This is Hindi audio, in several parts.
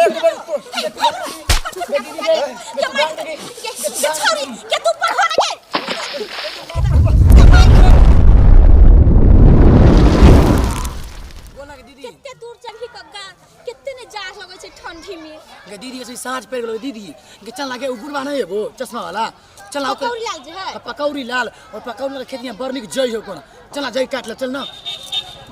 एक बार तो छोरी के तू पर हो ना बोला के दीदी कितने दूर चलही कग्गा कितने ने जास लगे छे ठंडी में के दीदी ऐसे सांझ पे गेलो दीदी के चल लागे ऊपर बा नहीं है वो चश्मा वाला चल आओ पकौड़ी लाल जे है पकौड़ी लाल और पकौड़ी वाला खेती में बरनी के जई हो कोन चल जई काट ले चल ना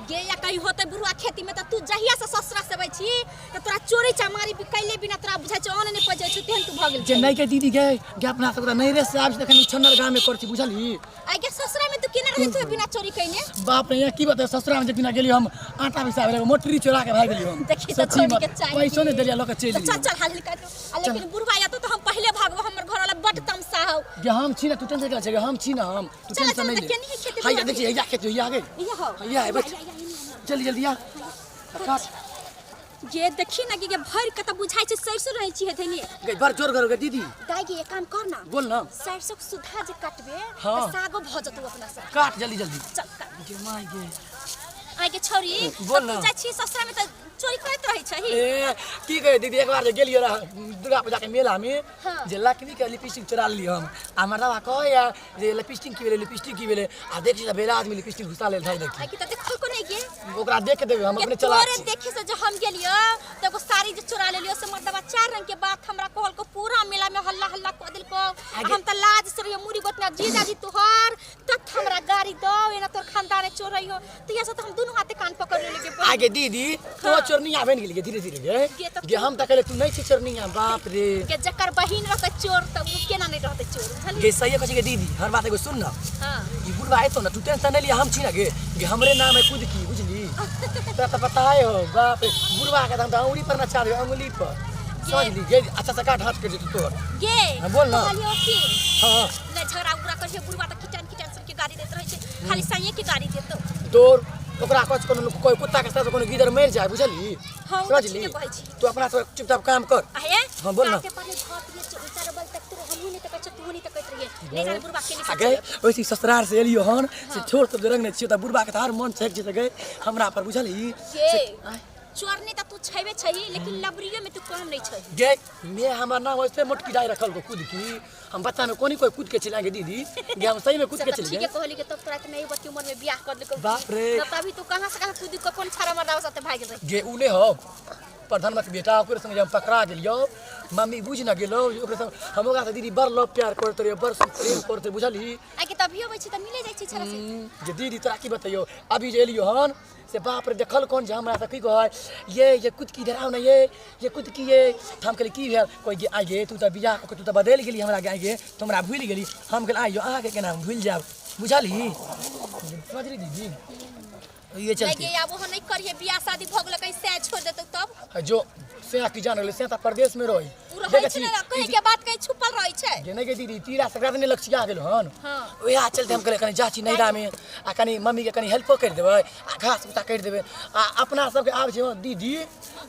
गे या कहीं होते बुढ़वा खेती में त तू जहिया से ससुरा से बई छी त तोरा चोरी चमारी बिकैले बिना तोरा बुझा छ ओने नहीं पजे छ तेहन तू भ गेल जे नहीं के दीदी के अपना सब नहीं रे से आज देखन छन्नर गांव में करती बुझली आई के ससुरा में तू केना रही तू बिना चोरी कइने बाप रे की बता ससुरा में बिना गेली हम आटा पिसा भेले मोटरी चोरा के भाग गेली हम देखी त छोरी के चाहिए पैसो नहीं देलिया लोग चल चल चल हाल निकाल लेकिन बुढ़वा या तो हम पहले भागबो हमर घर वाला बड तमसा हो जे हम छी ना तू टेंशन के छै हम छी ना हम तू चल, टेंशन चल, नहीं केनी खेती ले हाय देखिए या खेती या गई ये हो या है बच जल्दी जल्दी आ काट ये देखी ना कि भर के त बुझाई छै सरसो रही छी हेथनी गई बार जोर करोगे दीदी गाय के एक काम कर ना बोल ना सरसो के सुधा जे काटबे हाँ। त सागो भ जतौ अपना से काट जल्दी जल्दी चल काट जे माय गे आई के छोरी बोल ना। जा छी ससुरा में त चोरी करत रही छही ए की कहे दीदी एक बार जे गेलियो रहा दुर्गा पूजा के मेला में हाँ। जे लकड़ी के लिपस्टिक चुरा ली हम आ मरवा कहे या जे लिपस्टिक की बेले आ देख छी बेला आदमी लिपस्टिक घुसा ले भाई देखी आई के त देखल को नहीं गे ओकरा देख के देबे हम अपने चला तोरे देखे से जो हम गेलियो त एगो साड़ी जे चुरा लेलियो से मर्दवा चार रंग के बात हमरा कहल को पूरा मेला में हल्ला हल्ला क दिल को हम त लाज से रहियो मुरी गोतना जीजा जी तोहर तत हमरा गाड़ी दो एना तोर खानदान चोरई हो त या से त हम दोनों हाथे कान पकड़ लेके आगे दीदी तो चोरनी आवे गेली धीरे धीरे गे तो गे हम त कहले तू नहीं छी चोरनी बाप रे के जकर बहिन रहते चोर त उ केना नहीं रहते चोर बुझली गे सही कहे के दीदी हर बात एगो सुन ना हां ई बुढ़वा है तो ना तू टेंशन नहीं लिया हम छी ना गे हमरे नाम है खुद की बुझली त पता है हो बाप रे बुढ़वा के हम अंगुली पर ना चाहे अंगुली पर समझ ली गे अच्छा से काट हाथ कर दे तोर गे हाँ, बोल ना। कहलियो की हां न झगड़ा उगड़ा कर बुढ़वा त किचन किचन सब के गाड़ी देत रहे छै खाली सही के गाड़ी देतो तोर ओकरा कछ कोनो कोई कुत्ता के साथ कोनो गिदर मर जाए बुझली हाँ, वो समझ तो ली ठीक है भाई जी। तू अपना से चुपचाप काम कर आहे हाँ, बोल ना। काटे पहले भात ये चार बल तक तो हम नहीं तक तू नहीं तक रहिए ले जान बुढ़वा के आगे वैसे ससुराल से एलियो हन से छोड़ सब रंग ने छियो त बुढ़वा के तार मन छक जे गए हमरा पर बुझली के चोर नहीं त तू छैबे छही लेकिन लबरियो में तू काम नहीं छही गे मैं हमार नाम वैसे मोटकी डाई रखल को खुद की हम बच्चा में कोई कूद के चलाएंगे दीदी गे हम सही में कूद के ठीक चलेंगे है कहली के तब तोरा के नहीं बच्ची उम्र में बियाह कर ले बाप रे। तभी तू कहां से कहां कूद के कौन छारा मरदावा साथे भाग गई गे उले हो प्रधानमंत्री बेटा ओकरे संगे हम पकड़ा गेलियो मम्मी बुझ ना गेलो ओकरे संग हम ओकरा से दीदी बड़ लव प्यार करत रहियो बड़ प्रेम करत बुझली आ के तभी होबै छी त मिले जाय छी छारा से जे दीदी तोरा की बताइयो अभी जे एलियो हन से बाप रे देखल कौन जे हमरा से की कहे ये कुद की डराव ना ये कुद की ये हम कहली की भेल कोई गे आइ गे तू त बियाह को तू त बदल गेली हमरा गे गे तुमरा भूल गेली हम कहल आइयो अहाँ के केना भूल जाब बुझली समझ ली दीदी ये चलती लगे अब हो नहीं करिए बियाह शादी भ गेल कैसे छोड़ देतो तब जो सेना की जान से प्रदेश में रही रहै छै ना कहीं के बात कहीं छुपल रहै छै जे नहीं के दीदी तीरा संक्रांति ने लक्ष्य आ गेल हन हां ओया चलते हम कहले कनी जाची नैरा में आ कनी मम्मी के कनी हेल्प कर देबै आ घास उता कर देबै आ अपना सब के आब छै दीदी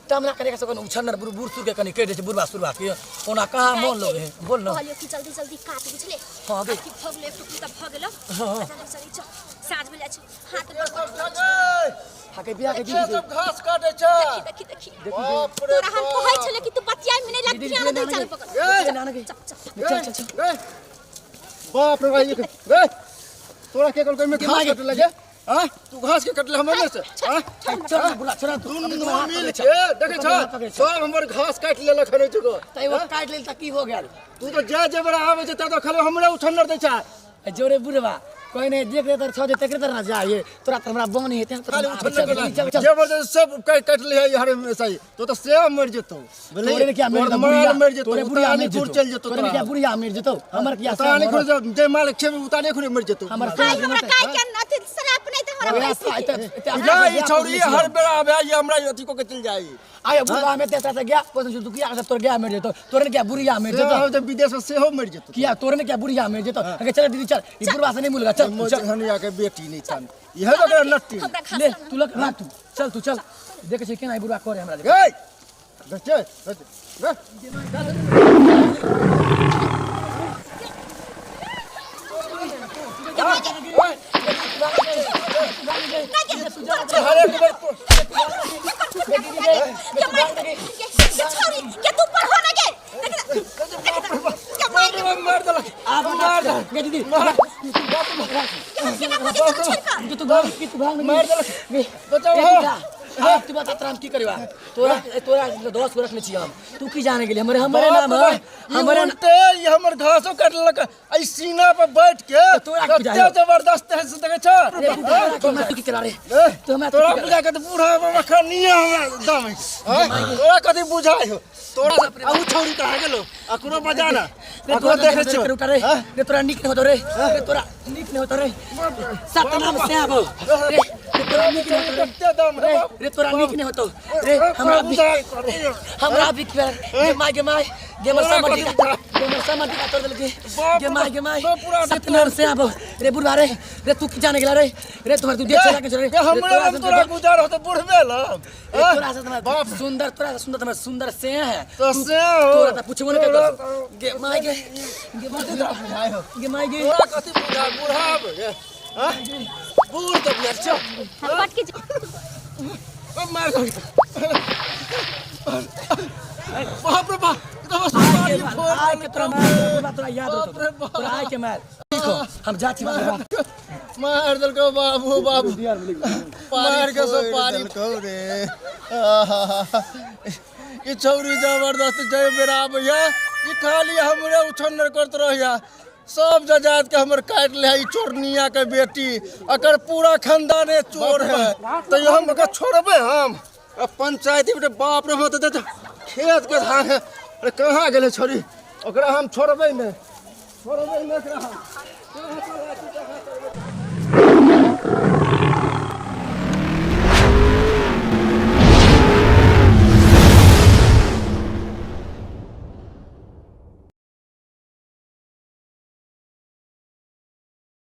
त हमरा कने के सब कनी उछन्नर बुढ़ सुर के कनी कर दे छै बुढ़वा सुरवा के ओना कहां मन लगे है बोल ना कहलियो कि जल्दी जल्दी काट बुझले हां दे कि भगले एक टुकड़ी त भ गेलो हाँ। जल्दी जल्दी चल साँझ में जाय हाथ में हाके बिया के के दीदी सब घास काटे छ देखी देखी बाप रे तोरा हम कहै छले कि तू बतिया में नहीं दीदी लगतिया ना चल पकड़ ए नाना के चल चल चल चल चल रे बाप रे भाई रे तोरा के कल में घास काटे लगे हां तू घास के कटले हमने से हां चल बुला छोरा तू दुनू मिल के देखे छ सब हमर घास काट लेलक हने जगह तै वो काट लेल त की हो गेल तू तो जे बड़ा आवे छै त खाली हमरे उछन्नर दै छ जोरे बुढ़वा कोई नहीं देख रहे तर छ जे तकरे तर ना जाए तोरा त हमरा बनी हेते खाली उछन्नर जबरदस्त सब काट ले है हरे में सही तो से मर जेतो तोरे क्या मर जेतो बुढ़िया मर जेतो तोरे बुढ़िया मर फूट जेतो चल जेतो तोरे क्या बुढ़िया मर जेतो हमर क्या उताने खुद जे मालिक छे उताने खुद मर जेतो हमर भाई हमरा काय के नथी सराप नहीं त हमरा पैसे या ई छौरी हर बेरा आवे ये हमरा अथी को के चल जाई आया बुढ़वा में तेरा से गया कोन तू किया तोर गया मर जेतो तोरे क्या बुढ़िया मर जेतो हम जब विदेश से हो मर जेतो किया तोरे क्या बुढ़िया मर जेतो अगे चल दीदी चल ई बुढ़वा से नहीं मिलेगा चल मुझे हनिया के बेटी नहीं छन यह तो नट्टी हमरा खास ले तू लग ना तू चल देखे छै केना ई बुढ़वा करे हमरा गए बच्चे हर एक बार छोरी गे दीदी तू भाग मार दे बचाओ तू बता तराम की करवा तोरा दोस्त को रखने छिए हम तू की जाने के लिए हमरे नाम है हमरे ये हमर घासो काटलक आई सीना पे बैठ के तोरा कते जबरदस्त है से देखे छ तू की करा रे तोरा बुझा के बूढ़ा मखा निया हमरा दम तोरा कथि बुझाय हो तोरा आउ छौरी कहा गेलो अकरो बजा ना अकरो देखे छ रे तोरा निक न होतो रे तोरा निक न होतो रे सतनाम से आबो रे तोरा निक न होतो कते दम है रे तोरा निक न होतो रे हमरा भी गे माय गेमर समझी का तोड़ देलके गे माय सतनाम से आबो रे बुढ़वा रे तू की जाने गेला रे तुम्हारे तू देख चला के रे हमरा तोरा गुजार हो तो बुढ़बे ल तोरा से बाप सुंदर तोरा से सुंदर तुम्हारे सुंदर से है तो से हो तोरा त पूछबो न कर गे माय गे तोरा कथि बुझा बुढ़ाब हां बूढ़ तो बियार छ हटपट के मार दो बाप रे बाप तो बस मारी फोड़ आय के तोरा याद हो तोरा आय के मार देखो हम जाति मार दल को बाबू पार के सो पारी को रे ई छौरी जबरदस्त जय बेरा भैया ई खाली हमरे उछन्नर करत रहया सब जजात के हमर काट ले ई चोरनिया के बेटी अकर पूरा खानदाने चोर है तो हम के छोड़बे हम पंचायती बेटे बाप रे मत दे खेत के धान है अरे कहां गेले छोरी ओकरा हम छोड़बे नहीं ओकरा हम